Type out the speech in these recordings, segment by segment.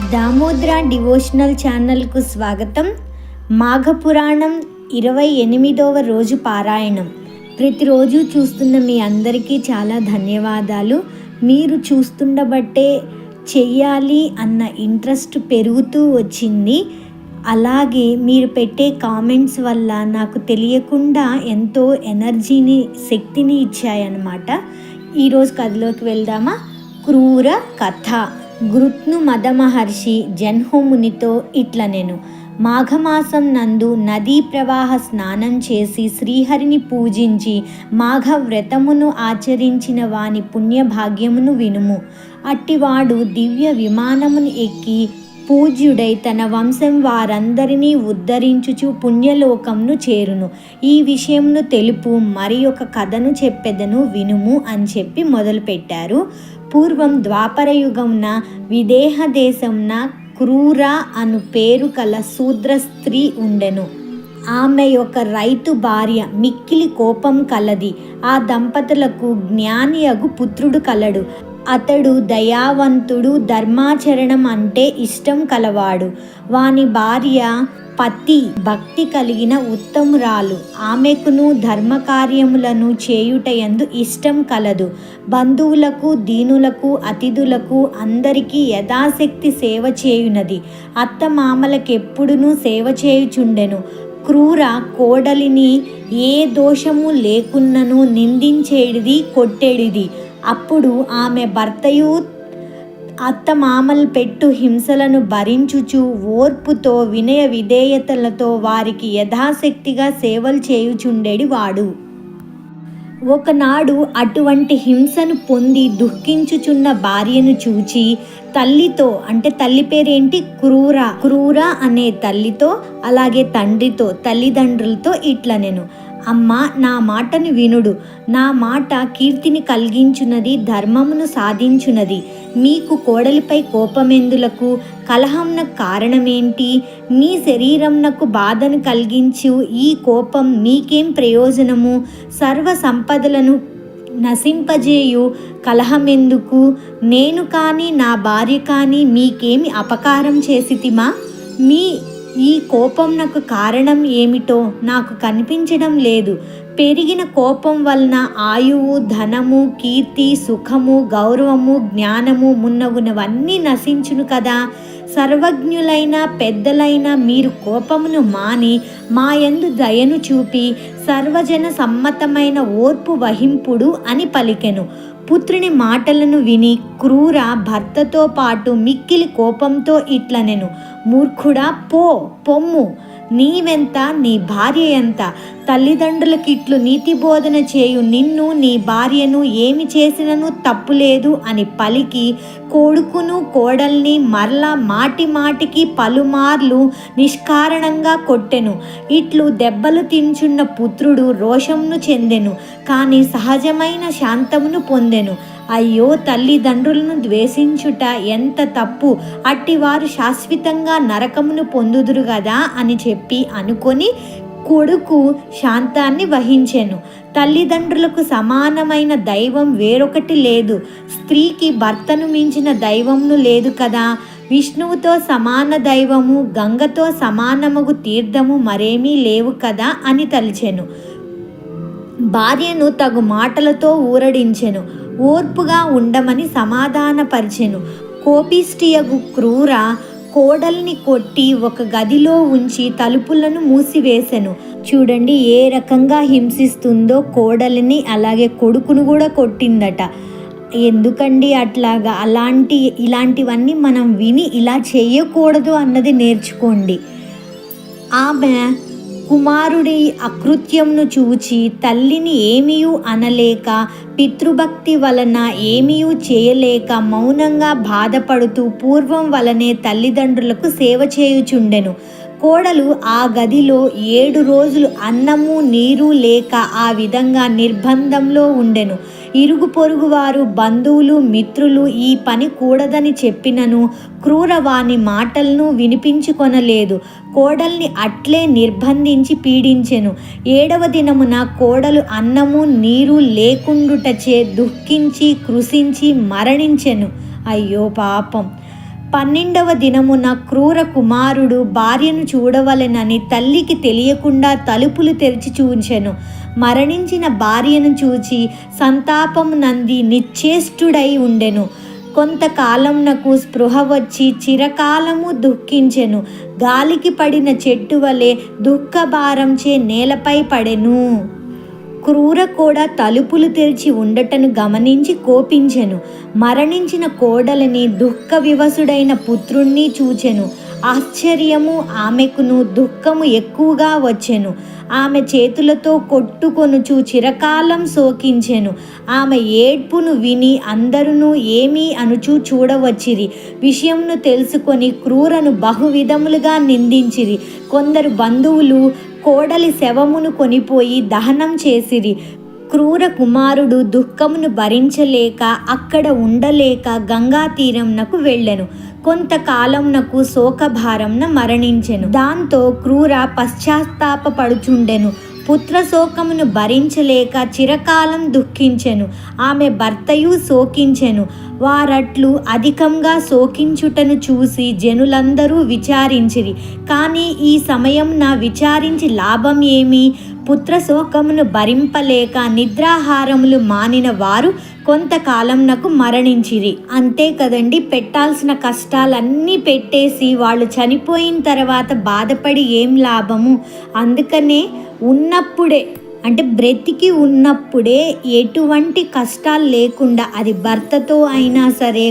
Damodra devotional ఛానల్కు స్వాగతం. మాఘపురాణం 28వ రోజు పారాయణం. ప్రతిరోజు చూస్తున్న మీ అందరికీ చాలా ధన్యవాదాలు. మీరు చూస్తుండబట్టే చెయ్యాలి అన్న ఇంట్రెస్ట్ పెరుగుతూ వచ్చింది. అలాగే మీరు పెట్టే కామెంట్స్ వల్ల నాకు తెలియకుండా ఎంతో ఎనర్జీని, శక్తిని ఇచ్చాయన్నమాట. ఈరోజు కథలోకి వెళ్దామా? క్రూర కథ. గృత్ను మదమహర్షి జన్హోమునితో ఇట్లనెను. మాఘమాసం నందు నదీ ప్రవాహ స్నానం చేసి శ్రీహరిని పూజించి మాఘ వ్రతమును ఆచరించిన వాని పుణ్యభాగ్యమును వినుము. అట్టివాడు దివ్య విమానమును ఎక్కి పూజ్యుడై తన వంశం వారందరినీ ఉద్ధరించుచు పుణ్యలోకంను చేరును. ఈ విషయంను తెలుపు, మరి ఒక కథను చెప్పెదను వినుము అని చెప్పి మొదలుపెట్టారు. పూర్వం ద్వాపరయుగంన విదేహ దేశంన క్రూర అను పేరు కల శూద్ర స్త్రీ ఉండెను. ఆమె ఒక రైతు భార్య, మిక్కిలి కోపం కలది. ఆ దంపతులకు జ్ఞాని అగు పుత్రుడు కలడు. అతడు దయావంతుడు, ధర్మాచరణం అంటే ఇష్టం కలవాడు. వాని భార్య పతి భక్తి కలిగిన ఉత్తమురాలు. ఆమెకును ధర్మకార్యములను చేయుటయందు ఇష్టం కలదు. బంధువులకు, దీనులకు, అతిథులకు అందరికీ యథాశక్తి సేవ చేయునది. అత్తమామలకెప్పుడునూ సేవ చేయుచుండెను. క్రూర కోడలిని ఏ దోషము లేకున్నను నిందించేడిది, కొట్టేడిది. అప్పుడు ఆమె భర్తయు అత్తమామలు పెట్టు హింసలను భరించుచు ఓర్పుతో వినయ విధేయతలతో వారికి యథాశక్తిగా సేవలు చేయుచుండేడి వాడు. ఒకనాడు అటువంటి హింసను పొంది దుఃఖించుచున్న భార్యను చూచి తల్లితో, అంటే తల్లి పేరేంటి? క్రూర అనే తల్లితో, అలాగే తండ్రితో, తల్లిదండ్రులతో ఇట్లనెను. అమ్మ, నా మాటను వినుడు. నా మాట కీర్తిని కలిగించున్నది, ధర్మమును సాధించున్నది. మీకు కోడలిపై కోపమెందులకు? కలహంనకు కారణమేంటి? నీ శరీరంనకు బాధను కలిగించు ఈ కోపం మీకేం ప్రయోజనము? సర్వ సంపదలను నశింపజేయు కలహమెందుకు? నేను కానీ నా భార్య కానీ మీకేమి అపకారం చేసితిమా? మీ ఈ కోపం నాకు కారణం ఏమిటో నాకు కనిపించడం లేదు. పెరిగిన కోపం వలన ఆయువు, ధనము, కీర్తి, సుఖము, గౌరవము, జ్ఞానము మున్నగునవన్నీ నశించును కదా. సర్వజ్ఞులైన పెద్దలైన మీరు కోపమును మాని మా యందు దయను చూపి సర్వజన సమ్మతమైన ఓర్పు వహింపుడు అని పలికెను. పుత్రుని మాటలను విని క్రూర భర్తతో పాటు మిక్కిలి కోపంతో ఇట్లనెను. మూర్ఖుడా, పొమ్ము. నీవెంత, నీ భార్య ఎంత? తల్లిదండ్రులకిట్లు నీతి బోధన చేయు నిన్ను, నీ భార్యను ఏమి చేసినను తప్పులేదు అని పలికి కొడుకును కోడల్ని మరలా మాటి మాటికి పలుమార్లు నిష్కారణంగా కొట్టెను. ఇట్లు దెబ్బలు తించున్న పుత్రుడు రోషంను చెందెను, కానీ సహజమైన శాంతమును పొందెను. అయ్యో, తల్లిదండ్రులను ద్వేషించుట ఎంత తప్పు! అట్టివారు శాశ్వతంగా నరకమును పొందుదురు గదా అని చెప్పి అనుకొని కొడుకు శాంతాన్ని వహించెను. తల్లిదండ్రులకు సమానమైన దైవం వేరొకటి లేదు. స్త్రీకి భర్తను మించిన దైవమును లేదు కదా. విష్ణువుతో సమాన దైవము, గంగతో సమానమగు తీర్థము మరేమీ లేవు కదా అని తలిచెను. భార్యను తగు మాటలతో ఊరడించెను. ఓర్పుగా ఉండమని సమాధానపరిచెను. కోపిష్టియగు క్రూర కోడల్ని కొట్టి ఒక గదిలో ఉంచి తలుపులను మూసివేసెను. చూడండి ఏ రకంగా హింసిస్తుందో కోడలిని, అలాగే కొడుకును కూడా కొట్టిందట. ఎందుకండి అట్లాగా? ఇలాంటివన్నీ మనం విని ఇలా చేయకూడదు అన్నది నేర్చుకోండి. ఆమె కుమారుడి అకృత్యంను చూచి తల్లిని ఏమీయూ అనలేక, పితృభక్తి వలన ఏమీయూ చేయలేక మౌనంగా బాధపడుతూ పూర్వం వలనే తల్లిదండ్రులకు సేవ చేయుచుండెను. కోడలు ఆ గదిలో 7 రోజులు అన్నము నీరు లేక ఆ విధంగా నిర్బంధంలో ఉండెను. ఇరుగు పొరుగు వారు, బంధువులు, మిత్రులు ఈ పని కూడదని చెప్పినను క్రూర వాని మాటలను వినిపించుకొనలేదు. కోడల్ని అట్లే నిర్బంధించి పీడించెను. 7వ దినమున కోడలు అన్నము నీరు లేకుండుటచే దుఃఖించి కృశించి మరణించెను. అయ్యో పాపం! 12వ దినమున క్రూర కుమారుడు భార్యను చూడవలెనని తల్లికి తెలియకుండా తలుపులు తెరిచి చూచెను. మరణించిన భార్యను చూచి సంతాపము నంది నిశ్చేష్టుడై ఉండెను. కొంతకాలంనకు స్పృహ వచ్చి చిరకాలము దుఃఖించెను. గాలికి పడిన చెట్టు వలె దుఃఖభారంచే నేలపై పడెను. క్రూర కూడా తలుపులు తెరిచి ఉండటను గమనించి కోపించెను. మరణించిన కోడలిని దుఃఖ వివసుడైన పుత్రుణ్ణి చూచెను. ఆశ్చర్యము ఆమెకును దుఃఖము ఎక్కువగా వచ్చెను. ఆమె చేతులతో కొట్టుకొనుచు చిరకాలం శోకించెను. ఆమె ఏడ్పును విని అందరును ఏమీ అనుచూ చూడవచ్చిరి. విషయమును తెలుసుకొని క్రూరను బహువిధములుగా నిందించిరి. కొందరు బంధువులు కోడలి శవమును కొనిపోయి దహనం చేసిరి. క్రూర కుమారుడు దుఃఖమును భరించలేక అక్కడ ఉండలేక గంగా తీరంనకు వెళ్ళెను. కొంతకాలంనకు శోకభారంన మరణించెను. దాంతో క్రూర పశ్చాత్తాపపడుచుండెను. పుత్రశోకమును భరించలేక చిరకాలం దుఃఖించెను. ఆమె భర్తయు శోకించెను. వారట్లు అధికంగా శోకించుటను చూసి జనులందరూ విచారించిరి. కానీ ఈ సమయంన విచారించి లాభం ఏమి? పుత్రశోకమును భరింపలేక నిద్రాహారములు మానిన వారు కొంతకాలంనకు మరణించిరి. అంతే కదండి, పెట్టాల్సిన కష్టాలన్నీ పెట్టేసి వాళ్ళు చనిపోయిన తర్వాత బాధపడి ఏం లాభము? అందుకనే ఉన్నప్పుడే, అంటే బ్రతికి ఉన్నప్పుడే ఎటువంటి కష్టాలు లేకుండా, అది భర్తతో అయినా సరే,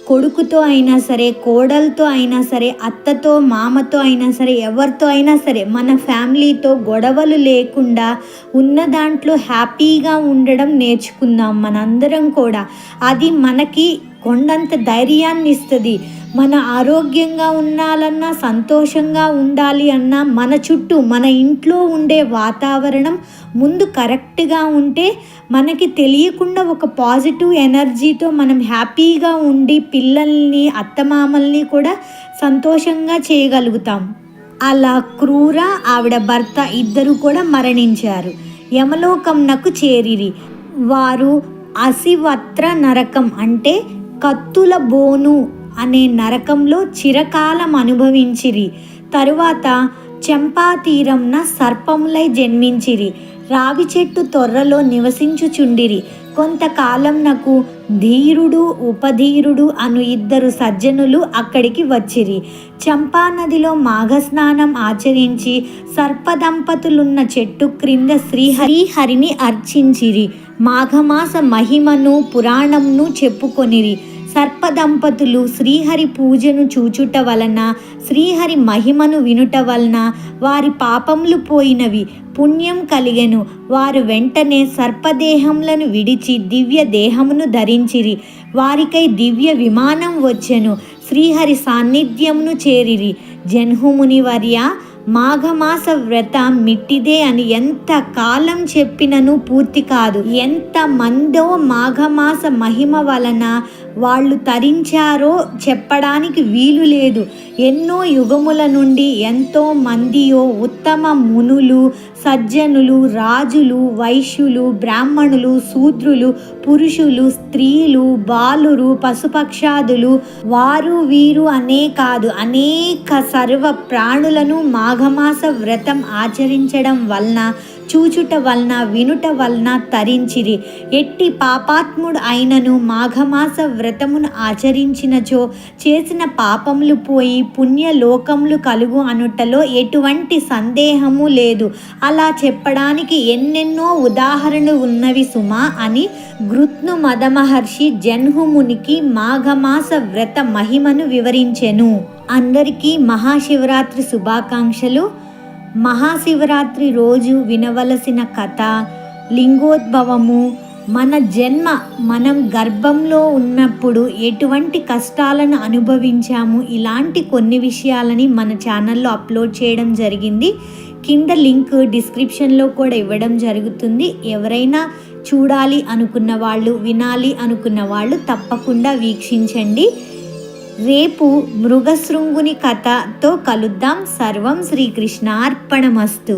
కొడుకుతో అయినా సరే, కోడలతో అయినా సరే, అత్తతో మామతో అయినా సరే, ఎవరితో అయినా సరే, మన ఫ్యామిలీతో గొడవలు లేకుండా ఉన్న దాంట్లో హ్యాపీగా ఉండడం నేర్చుకుందాం మనందరం కూడా. అది మనకి కొండంత ధైర్యాన్ని ఇస్తుంది. మన ఆరోగ్యంగా ఉండాలన్నా, సంతోషంగా ఉండాలి అన్నా, మన చుట్టూ మన ఇంట్లో ఉండే వాతావరణం ముందు కరెక్ట్గా ఉంటే మనకి తెలియకుండా ఒక పాజిటివ్ ఎనర్జీతో మనం హ్యాపీగా ఉండి పిల్లల్ని, అత్తమామల్ని కూడా సంతోషంగా చేయగలుగుతాం. అలా క్రూర ఆవిడ భర్త ఇద్దరు కూడా మరణించారు. యమలోకంనకు చేరిరి. వారు అసివత్ర నరకం, అంటే కత్తుల బోను అనే నరకంలో చిరకాలం అనుభవించిరి. తరువాత చంపాతీరంన సర్పములై జన్మించిరి. రావి చెట్టు తొర్రలో నివసించుచుండిరి. కొంతకాలంనకు ధీరుడు, ఉపధీరుడు అను ఇద్దరు సజ్జనులు అక్కడికి వచ్చిరి. చంపా నదిలో మాఘస్నానం ఆచరించి సర్పదంపతులున్న చెట్టు క్రింద శ్రీహరిని అర్చించిరి. మాఘమాస మహిమను పురాణంను చెప్పుకొనిరి. సర్పదంపతులు శ్రీహరి పూజను చూచుట వలన, శ్రీహరి మహిమను వినుట వలన వారి పాపములు పోయినవి, పుణ్యం కలిగెను. వారు వెంటనే సర్పదేహములను విడిచి దివ్య దేహమును ధరించిరి. వారికై దివ్య విమానం వచ్చెను. శ్రీహరి సాన్నిధ్యమును చేరిరి. జన్హుముని వర్య, మాఘమాస వ్రతం మిట్టిదే అని ఎంత కాలం చెప్పినను పూర్తి కాదు. ఎంత మందో మాఘమాస మహిమ వలన వాళ్ళు తరించారో చెప్పడానికి వీలు లేదు. ఎన్నో యుగముల నుండి ఎంతో మందియో ఉత్తమ మునులు, సజ్జనులు, రాజులు, వైశ్యులు, బ్రాహ్మణులు, శూద్రులు, పురుషులు, స్త్రీలు, బాలురు, పశుపక్షాదులు, వారు వీరు అనే కాదు, అనేక సర్వ ప్రాణులను మాఘమాస వ్రతం ఆచరించడం వలన, చూచుట వలన, వినుట వలన తరించిరి. ఎట్టి పాపాత్ముడు అయినను మాఘమాస వ్రతమును ఆచరించినచో చేసిన పాపములు పోయి పుణ్యలోకములు కలుగు అనుటలో ఎటువంటి సందేహము లేదు. అలా చెప్పడానికి ఎన్నెన్నో ఉదాహరణలు ఉన్నవి సుమా అని గృత్ను మదమహర్షి జన్హుమునికి మాఘమాస వ్రత మహిమను వివరించెను. అందరికీ మహాశివరాత్రి శుభాకాంక్షలు. మహాశివరాత్రి రోజు వినవలసిన కథ లింగోద్భవము. మన జన్మ, మనం గర్భంలో ఉన్నప్పుడు ఎటువంటి కష్టాలను అనుభవించాము, ఇలాంటి కొన్ని విషయాలని మన ఛానల్లో అప్లోడ్ చేయడం జరిగింది. కింద లింక్ డిస్క్రిప్షన్లో కూడా ఇవ్వడం జరుగుతుంది. ఎవరైనా చూడాలి అనుకున్న వాళ్ళు, వినాలి అనుకున్న వాళ్ళు తప్పకుండా వీక్షించండి. రేపు మృగశృంగుని కథతో కలుద్దాం. సర్వం శ్రీకృష్ణార్పణమస్తు.